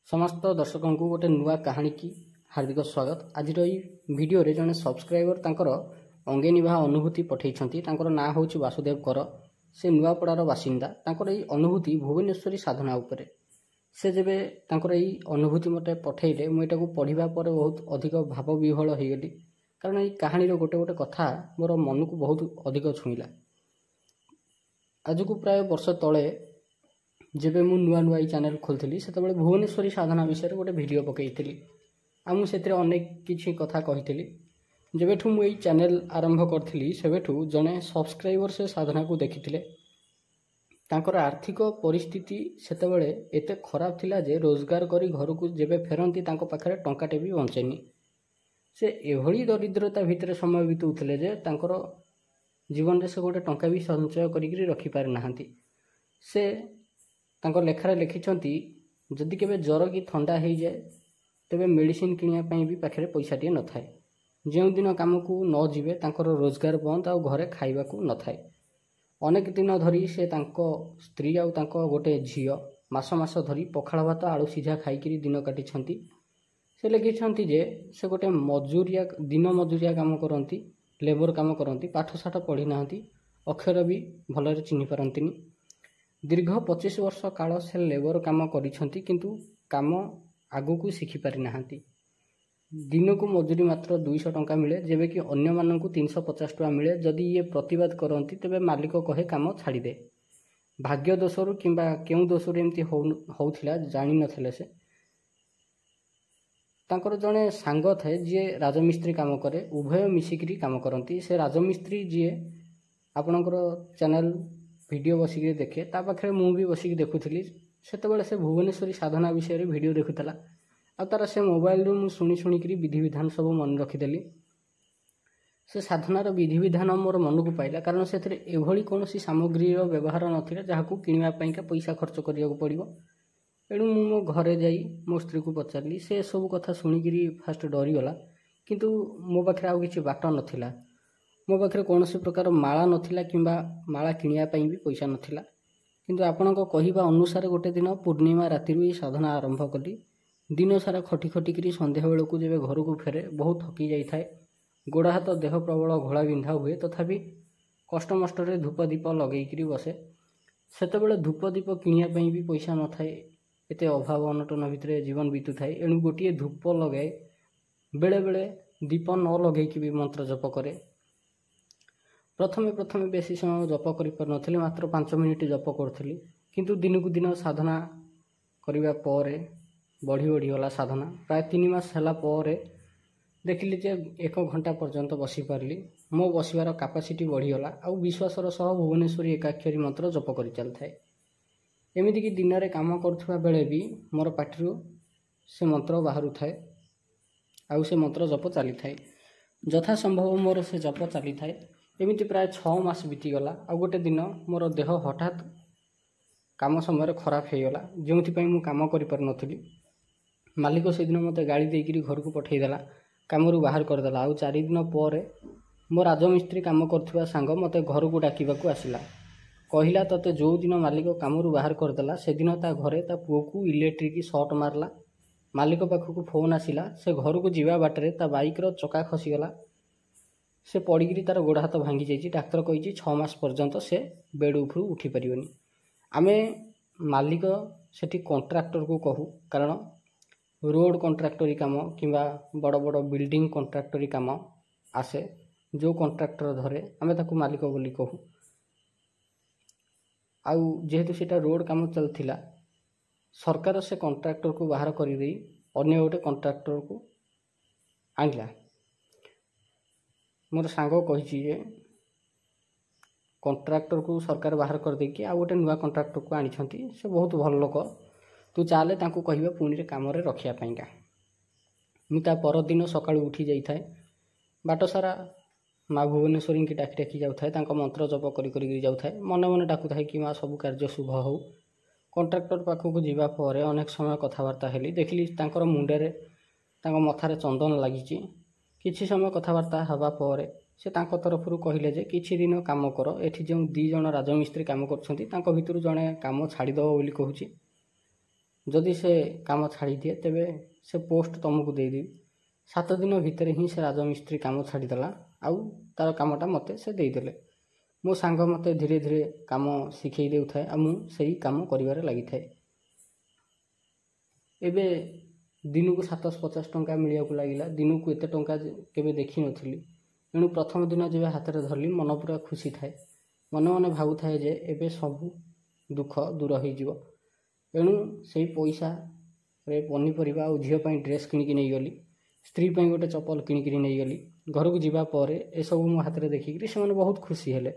समस्त दर्शक को गोटे नुआ कहानी की हार्दिक स्वागत। आज भिडियो रे जने सब्सक्राइबर तांकर अंगे निभा अनुभूति पठेइछंती। तांकर ना होछि वासुदेव कर। से नुआपड़ार बासिंदा। तांकर एई अनुभूति भुवनेश्वरी साधना उपरे से जेबे तांकर एई अनुभूति मते पठेइले मु एटाकू पढिबा पर बहुत अधिक भाव विह्वल होई गेली। कारण एई कहानी रो गोटे गोटे कथा मोर मन को बहुत अधिक छुईला। आजकू प्राय वर्ष तले जेबे मु नुआ नुआ चैनल खोलथिली सेतबेले भुवनेश्वरी साधना विषय रे गोटे वीडियो पकेइथिली। आ मु सेतिरे अनेक किछि कथा कहिथिली। जेबेठू मु एई चैनल आरंभ करथिली सेबेठू जने सब्सक्राइबर से साधना को देखिथिले। तांकर आर्थिक परिस्थिति सेतबेले एते खराब थिला जे रोजगार करी घर को जेबे फेरंती तांको पाखरे टंकाटे भी बंचेनी। से एभली दरिद्रता भितरे समय बितउथिले जे तांकर जीवन रे से गोटे टंका भी संचय करिकरी रखि पारि नाहंती। से तांको लेखारे लिखिछंती जदि केबे ज्वर की ठंडा हो जाए तेबे मेडिसिन किनिया पई भी पाखरे पैसा टिए न थाए। जेउ दिन काम को न जिवे तांकर रोजगार बंद आ घरे खाइबा को न थाए। अनेक दिन धरी से तांको स्त्री आ तांको गोटे झियो मास मास धरी पखाळ भात आलू सिझा खाइकरी दिन काटिछंती। से लिखिछंती जे से गोटे मजूरिया दिन मजूरिया काम करंती, लेबर काम करंती, पाठ साठ पढ़ी नाहंती, अक्षर भी भलरे चिन्हि पारंतीनी। दीर्घ 25 वर्ष काल से लेबर काम करिछंती किंतु काम आगु को शिखि पारि नाहंती। दिन को मजूरी मात्र 200 टंका मिले जेबे कि अन्य मानन को 350 टंका मिले। जदि ये प्रतिवाद करंती तेबे मालिक कहे काम छाड़ी दे। भाग्य दोषरु किंबा केउ दोषरु एमती होउथिला जानि नथिले। से तांकर जने सांग थाए जे राजमिस्त्री काम करे, उभय मिसिकरी काम करंती। से राजमिस्त्री जे आपनकर चैनल वीडियो बसिक देखे ता पाखे मु भी बसिक देखुली। सेतबेले से भुवनेश्वरी साधना विषय रे वीडियो देखुतला। आ तार से मोबाइल रू मु सुनी सुनिकरी विधि विधान सब मन रखिदेली। से साधनार विधि विधान मोर मन को पाइला कारण से एभली कोनोसी सामग्री रो व्यवहार नथिला जाहाकू किनिया पईका पैसा खर्च करिया को पड़िबो। एणु मु मो घरे जाई मो स्त्री को पचारली। से सब कथा सुनिकरी फास्ट डरी गला किंतु मो पाखे आ किछि बाट नथिला। मो पाखे कौनसी प्रकार माला नथिला किंबा माला किनिया पई भी पैसा नथिला। किंतु आपनको कहिबा अनुसार गोटे दिन पूर्णिमा राति रु साधना आरंभ कली। दिन सारा खटी खटी करी संध्या बेल को जेबे घर को फेरे बहुत थकी जाई थाए। गोड़ हाथ देह प्रबल घोड़ा बिंधा हुए तथापि कष्ट मष्ट रे धूप दीप लगेइकरी बसे। सेतबेले धूप दीप किनिया पई भी पैसा न थाए। एते अभाव अनटन भितरे जीवन बीतु थाए। एणु गोटिए धूप लगाए बेले बेले दीप न लगेइकी भी मंत्र जप करे। प्रथमे प्रथमे बेसी समय जप करि पर नथिले, मात्र 5 मिनिट जप करथिली। किंतु दिन को दिन साधना करिबा परे बढ़ी बढ़ी गला साधना। प्राय 3 मास हला परे देखिली जे 1 घंटा पर्यंत बसी पारली। मो बसिबार कैपेसिटी बढ़ी गला आ विश्वासर सह भुवनेश्वरी एकाक्षरी मंत्र जप करि चल थाए। एमिति कि दिन रे काम करथुवा बेले भी मोर पाटिरु से मंत्र बाहरु थाए आ से मंत्र जप चली थाए। यथा संभव मोर से जप चली थाए। एमिति प्राय 6 मास बीती गला। आ गोटे दिन मोर देह हठात काम समय खराब हो गला जो मु काम करि पर नथिली। मालिक से दिन मते गाड़ी देकरी घर को पठेई देला, कामरू बाहर कर देला। आ 4 दिन पर मो राजमिस्त्री काम करथुवा सांग मते घर को डाकिबा को आसिला। कहिला तते जो दिन मालिक कामरू बाहर कर देला से दिन ता घरे ता पुओ को इलेक्ट्रिक शॉर्ट मारला। मालिक पाखक फोन आसिला। से घर को जीवा बाटरे ता बाइक रो चका खसी गला। से पड़िकी तार गोड़ हाथ भांगी जाइए। डाक्तर कही 6 मास पर्यंत से बेड उपरू उठी पारिबनी। आमे मालिक सेठी कॉन्ट्रैक्टर को कहू कारण रोड कॉन्ट्रैक्टरी काम किंबा बड़ बड़ बिल्डिंग कॉन्ट्रैक्टरी काम आसे जो कॉन्ट्रैक्टर धरे आमे ताकू मालिक बोली कहू। आउ जेहेतु सेटा रोड काम चलथिला सरकार से कॉन्ट्रैक्टर को बाहर करि देई अन्य गोटे कॉन्ट्रैक्टर को आनिला। मोर सांग कही कॉन्ट्रैक्टर को सरकार बाहर कर देकी आ गोटे नुआ कॉन्ट्रैक्टर को आनी। से बहुत भल लोक। तू चाले तांको कहिबा पुणी रे काम रे रखिया पाइका। मुता पर दिन सकाळु उठी जाई थाए। बाट सारा माँ भुवनेश्वरी की डाकी डाकी जाउ थाए। तांको मंत्र जप करि करि जाउ थाए। मने मने डाकु थाए कि माँ सब कार्य शुभ हो। कॉन्ट्रैक्टर पाखक जीवा परे अनेक समय कथावार्ता हेली। देखली तांकर मुंडे रे तांको मथारे चंदन लागिची। किछि समय कथावार्ता हवा परे से तांको तरफरु कहिले जे किछि दिन काम कर। एठी जो 2 जण राजमिस्त्री काम करछंती तांको भितरु जणे काम छाड़ी दबो बोली कहूची। ଯଦି ସେ କାମ ଛାଡ଼ିଦିଏ ତେବେ ସେ ପୋଷ୍ଟ ତୁମକୁ ଦେଇଦେବି। 7 ଦିନ ଭିତରେ ହିଁ ସେ ରାଜମିସ୍ତ୍ରୀ କାମ ଛାଡ଼ିଦେଲା ଆଉ ତା'ର କାମଟା ମୋତେ ସେ ଦେଇଦେଲେ। ମୋ ସାଙ୍ଗ ମୋତେ ଧୀରେ ଧୀରେ କାମ ଶିଖେଇ ଦେଉଥାଏ ଆଉ ମୁଁ ସେଇ କାମ କରିବାରେ ଲାଗିଥାଏ। ଏବେ ଦିନକୁ 750 ଟଙ୍କା ମିଳିବାକୁ ଲାଗିଲା। ଦିନକୁ ଏତେ ଟଙ୍କା କେବେ ଦେଖିନଥିଲି। ଏଣୁ ପ୍ରଥମ ଦିନ ଯେବେ ହାତରେ ଧରିଲି ମନ ପୁରା ଖୁସି ଥାଏ। ମନେ ମନେ ଭାବୁଥାଏ ଯେ ଏବେ ସବୁ ଦୁଃଖ ଦୂର ହୋଇଯିବ। ଏଣୁ ସେଇ ପଇସାରେ ପନିପରିବା ଆଉ ଝିଅ ପାଇଁ ଡ୍ରେସ୍ କିଣିକି ନେଇଗଲି। ସ୍ତ୍ରୀ ପାଇଁ ଗୋଟେ ଚପଲ କିଣିକିରି ନେଇଗଲି। ଘରକୁ ଯିବା ପରେ ଏସବୁ ମୋ ହାତରେ ଦେଖିକିରି ସେମାନେ ବହୁତ ଖୁସି ହେଲେ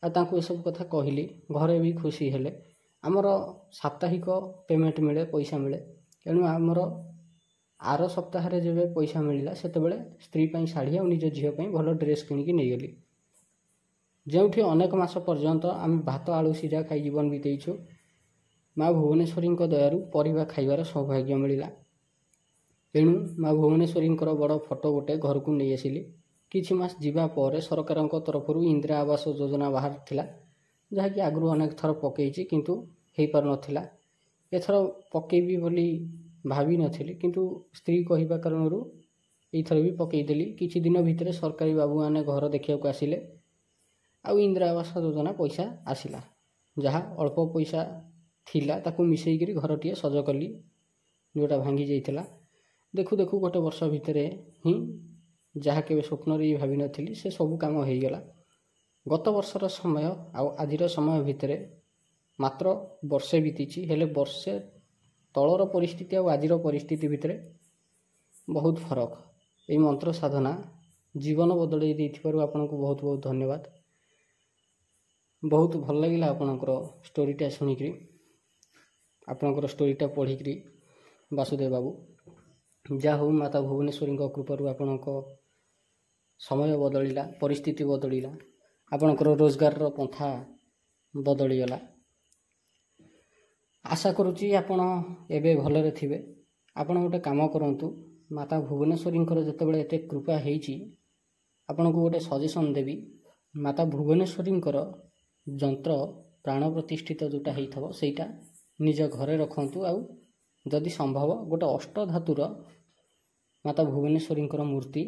ଆଉ ତାଙ୍କୁ ଏସବୁ କଥା କହିଲି। ଘରେ ବି ଖୁସି ହେଲେ। ଆମର ସାପ୍ତାହିକ ପେମେଣ୍ଟ ମିଳେ, ପଇସା ମିଳେ। ଏଣୁ ଆମର ଆର ସପ୍ତାହରେ ଯେବେ ପଇସା ମିଳିଲା ସେତେବେଳେ ସ୍ତ୍ରୀ ପାଇଁ ଶାଢ଼ୀ ଆଉ ନିଜ ଝିଅ ପାଇଁ ଭଲ ଡ୍ରେସ୍ କିଣିକି ନେଇଗଲି। ଯେଉଁଠି ଅନେକ ମାସ ପର୍ଯ୍ୟନ୍ତ ଆମେ ଭାତ ଆଳୁ ସିଝା ଖାଇ ଜୀବନ ବିତେଇଛୁ, ମା' ଭୁବନେଶ୍ୱରୀଙ୍କ ଦୟାରୁ ପରିବା ଖାଇବାର ସୌଭାଗ୍ୟ ମିଳିଲା। ଏଣୁ ମା' ଭୁବନେଶ୍ୱରୀଙ୍କର ବଡ଼ ଫଟୋ ଗୋଟେ ଘରକୁ ନେଇ ଆସିଲି। କିଛି ମାସ ଯିବା ପରେ ସରକାରଙ୍କ ତରଫରୁ ଇନ୍ଦିରା ଆବାସ ଯୋଜନା ବାହାରିଥିଲା, ଯାହାକି ଆଗରୁ ଅନେକ ଥର ପକେଇଛି କିନ୍ତୁ ହେଇପାରୁନଥିଲା। ଏଥର ପକେଇବି ବୋଲି ଭାବିନଥିଲି କିନ୍ତୁ ସ୍ତ୍ରୀ କହିବା କାରଣରୁ ଏଇଥର ବି ପକେଇଦେଲି। କିଛି ଦିନ ଭିତରେ ସରକାରୀ ବାବୁମାନେ ଘର ଦେଖିବାକୁ ଆସିଲେ ଆଉ ଇନ୍ଦିରା ଆବାସ ଯୋଜନା ପଇସା ଆସିଲା। ଯାହା ଅଳ୍ପ ପଇସା ଥିଲା ତାକୁ ମିଶାଇକିରି ଘରଟିଏ ସଜ କଲି ଯେଉଁଟା ଭାଙ୍ଗି ଯାଇଥିଲା। ଦେଖୁ ଦେଖୁ ଗୋଟେ ବର୍ଷ ଭିତରେ ହିଁ ଯାହା କେବେ ସ୍ୱପ୍ନରେ ବି ଭାବିନଥିଲି ସେ ସବୁ କାମ ହୋଇଗଲା। ଗତ ବର୍ଷର ସମୟ ଆଉ ଆଜିର ସମୟ ଭିତରେ ମାତ୍ର ବର୍ଷେ ବିତିଛି, ହେଲେ ବର୍ଷେ ତଳର ପରିସ୍ଥିତି ଆଉ ଆଜିର ପରିସ୍ଥିତି ଭିତରେ ବହୁତ ଫରକ। ଏହି ମନ୍ତ୍ର ସାଧନା ଜୀବନ ବଦଳେଇ ଦେଇଥିବାରୁ ଆପଣଙ୍କୁ ବହୁତ ବହୁତ ଧନ୍ୟବାଦ। ବହୁତ ଭଲ ଲାଗିଲା ଆପଣଙ୍କର ଷ୍ଟୋରିଟା ଶୁଣିକିରି, ଆପଣଙ୍କର ଷ୍ଟୋରିଟା ପଢ଼ିକିରି। ବାସୁଦେବ ବାବୁ, ଯାହା ହଉ ମାତା ଭୁବନେଶ୍ୱରୀଙ୍କ କୃପାରୁ ଆପଣଙ୍କ ସମୟ ବଦଳିଲା, ପରିସ୍ଥିତି ବଦଳିଲା, ଆପଣଙ୍କର ରୋଜଗାରର ପନ୍ଥା ବଦଳିଗଲା। ଆଶା କରୁଛି ଆପଣ ଏବେ ଭଲରେ ଥିବେ। ଆପଣ ଗୋଟେ କାମ କରନ୍ତୁ, ମାତା ଭୁବନେଶ୍ୱରୀଙ୍କର ଯେତେବେଳେ ଏତେ କୃପା ହେଇଛି ଆପଣଙ୍କୁ ଗୋଟେ ସଜେସନ୍ ଦେବି। ମାତା ଭୁବନେଶ୍ୱରୀଙ୍କର ଯନ୍ତ୍ର ପ୍ରାଣ ପ୍ରତିଷ୍ଠିତ ଯେଉଁଟା ହେଇଥିବ ସେଇଟା ନିଜ ଘରେ ରଖନ୍ତୁ ଆଉ ଯଦି ସମ୍ଭବ ଗୋଟେ ଅଷ୍ଟଧାତୁର ମାତା ଭୁବନେଶ୍ୱରୀଙ୍କର ମୂର୍ତ୍ତି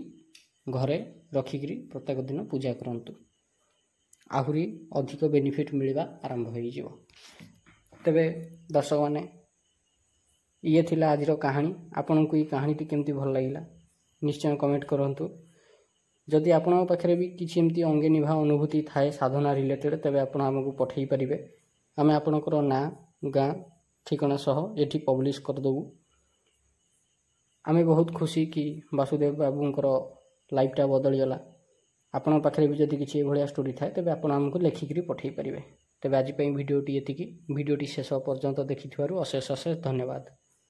ଘରେ ରଖିକିରି ପ୍ରତ୍ୟେକ ଦିନ ପୂଜା କରନ୍ତୁ। ଆହୁରି ଅଧିକ ବେନିଫିଟ୍ ମିଳିବା ଆରମ୍ଭ ହୋଇଯିବ। ତେବେ ଦର୍ଶକମାନେ, ଇଏ ଥିଲା ଆଜିର କାହାଣୀ। ଆପଣଙ୍କୁ ଏଇ କାହାଣୀଟି କେମିତି ଭଲ ଲାଗିଲା ନିଶ୍ଚୟ କମେଣ୍ଟ କରନ୍ତୁ। ଯଦି ଆପଣଙ୍କ ପାଖରେ ବି କିଛି ଏମିତି ଅଙ୍ଗେ ନିଭା ଅନୁଭୂତି ଥାଏ ସାଧନା ରିଲେଟେଡ଼୍, ତେବେ ଆପଣ ଆମକୁ ପଠାଇ ପାରିବେ। ଆମେ ଆପଣଙ୍କର ନାଁ, ଗାଁ, ଠିକଣା ସହ ଏଠି ପବ୍ଲିଶ କରିଦେବୁ। ଆମେ ବହୁତ ଖୁସି କି ବାସୁଦେବ ବାବୁଙ୍କର ଲାଇଫ୍ଟା ବଦଳିଗଲା। ଆପଣଙ୍କ ପାଖରେ ବି ଯଦି କିଛି ଏଭଳିଆ ଷ୍ଟୋରି ଥାଏ ତେବେ ଆପଣ ଆମକୁ ଲେଖିକିରି ପଠାଇ ପାରିବେ। ତେବେ ଆଜି ପାଇଁ ଭିଡ଼ିଓଟି ଏତିକି। ଭିଡ଼ିଓଟି ଶେଷ ପର୍ଯ୍ୟନ୍ତ ଦେଖିଥିବାରୁ ଅଶେଷ ଅଶେଷ ଧନ୍ୟବାଦ।